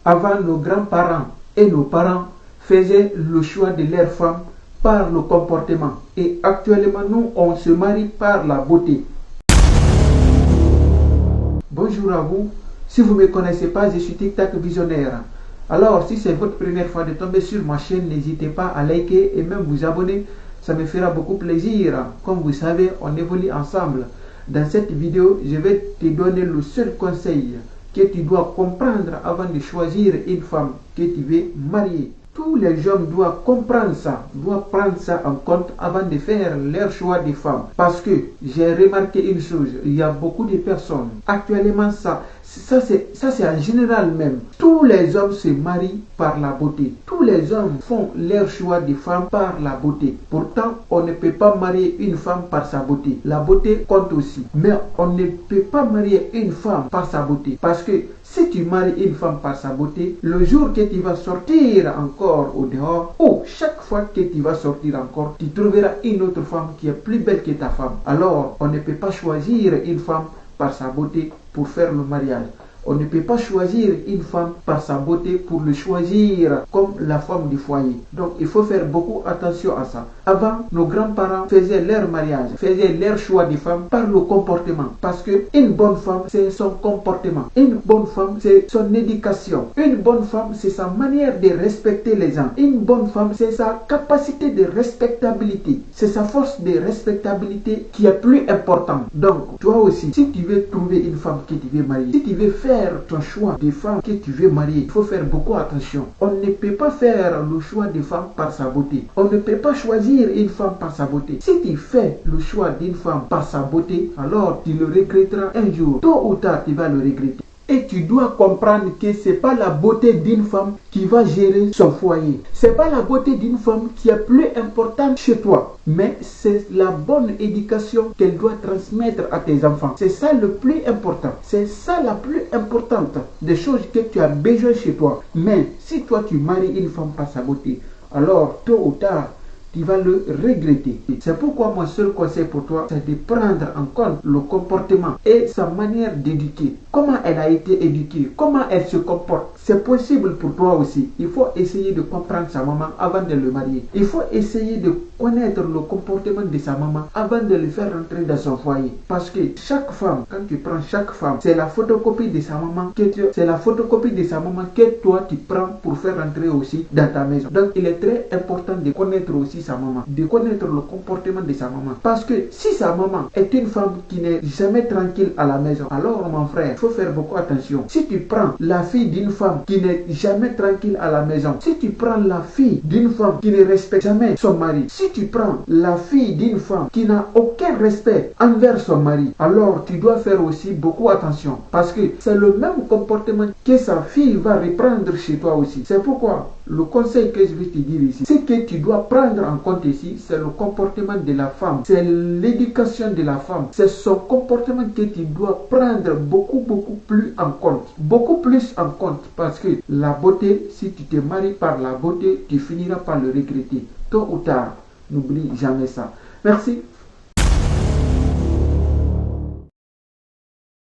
Avant, nos grands-parents et nos parents faisaient le choix de leur femme par le comportement. Et actuellement, nous, on se marie par la beauté. Bonjour à vous. Si vous ne me connaissez pas, je suis TikTok Visionnaire. Alors, si c'est votre première fois de tomber sur ma chaîne, n'hésitez pas à liker et même vous abonner. Ça me fera beaucoup plaisir. Comme vous savez, on évolue ensemble. Dans cette vidéo, je vais te donner le seul conseil que tu dois comprendre avant de choisir une femme que tu veux marier. Tous les hommes doivent comprendre ça, doivent prendre ça en compte avant de faire leur choix de femme. Parce que j'ai remarqué une chose, il y a beaucoup de personnes, actuellement ça c'est en général même. Tous les hommes se marient par la beauté. Tous les hommes font leur choix de femme par la beauté. Pourtant, on ne peut pas marier une femme par sa beauté. La beauté compte aussi. Mais on ne peut pas marier une femme par sa beauté. Parce que si tu maries une femme par sa beauté, le jour que tu vas sortir encore au dehors, ou chaque fois que tu vas sortir encore, tu trouveras une autre femme qui est plus belle que ta femme. Alors, on ne peut pas choisir une femme par sa beauté pour faire le mariage. On ne peut pas choisir une femme par sa beauté pour le choisir comme la femme du foyer. Donc il faut faire beaucoup attention à ça. Avant, nos grands-parents faisaient leur mariage, faisaient leur choix de femme par le comportement. Parce que une bonne femme, c'est son comportement. Une bonne femme, c'est son éducation. Une bonne femme, c'est sa manière de respecter les gens. Une bonne femme, c'est sa capacité de respectabilité. C'est sa force de respectabilité qui est plus importante. Donc, toi aussi, si tu veux trouver une femme que tu veux marier, si tu veux faire ton choix de femme que tu veux marier, il faut faire beaucoup attention. On ne peut pas faire le choix de femme par sa beauté. On ne peut pas choisir une femme par sa beauté. Si tu fais le choix d'une femme par sa beauté, alors tu le regretteras un jour. Tôt ou tard, tu vas le regretter. Et tu dois comprendre que ce n'est pas la beauté d'une femme qui va gérer son foyer. Ce n'est pas la beauté d'une femme qui est plus importante chez toi. Mais c'est la bonne éducation qu'elle doit transmettre à tes enfants. C'est ça le plus important. C'est ça la plus importante des choses que tu as besoin chez toi. Mais si toi tu maries une femme par sa beauté, alors tôt ou tard, tu vas le regretter. C'est pourquoi mon seul conseil pour toi, c'est de prendre en compte le comportement et sa manière d'éduquer. Comment elle a été éduquée, comment elle se comporte. C'est possible pour toi aussi. Il faut essayer de comprendre sa maman avant de le marier. Il faut essayer de connaître le comportement de sa maman avant de le faire rentrer dans son foyer. Parce que chaque femme, quand tu prends chaque femme, c'est la photocopie de sa maman que toi tu prends pour faire rentrer aussi dans ta maison. Donc il est très important de connaître aussi sa maman, de connaître le comportement de sa maman. Parce que si sa maman est une femme qui n'est jamais tranquille à la maison, alors mon frère, il faut faire beaucoup attention. Si tu prends la fille d'une femme qui n'est jamais tranquille à la maison, si tu prends la fille d'une femme qui ne respecte jamais son mari, si tu prends la fille d'une femme qui n'a aucun respect envers son mari, alors tu dois faire aussi beaucoup attention. Parce que c'est le même comportement que sa fille va reprendre chez toi aussi. C'est pourquoi le conseil que je vais te dire ici, c'est que tu dois prendre en compte ici, c'est le comportement de la femme, c'est l'éducation de la femme, c'est son comportement que tu dois prendre beaucoup plus en compte. Beaucoup plus en compte, parce que la beauté, si tu te maries par la beauté, tu finiras par le regretter. Tôt ou tard, n'oublie jamais ça. Merci.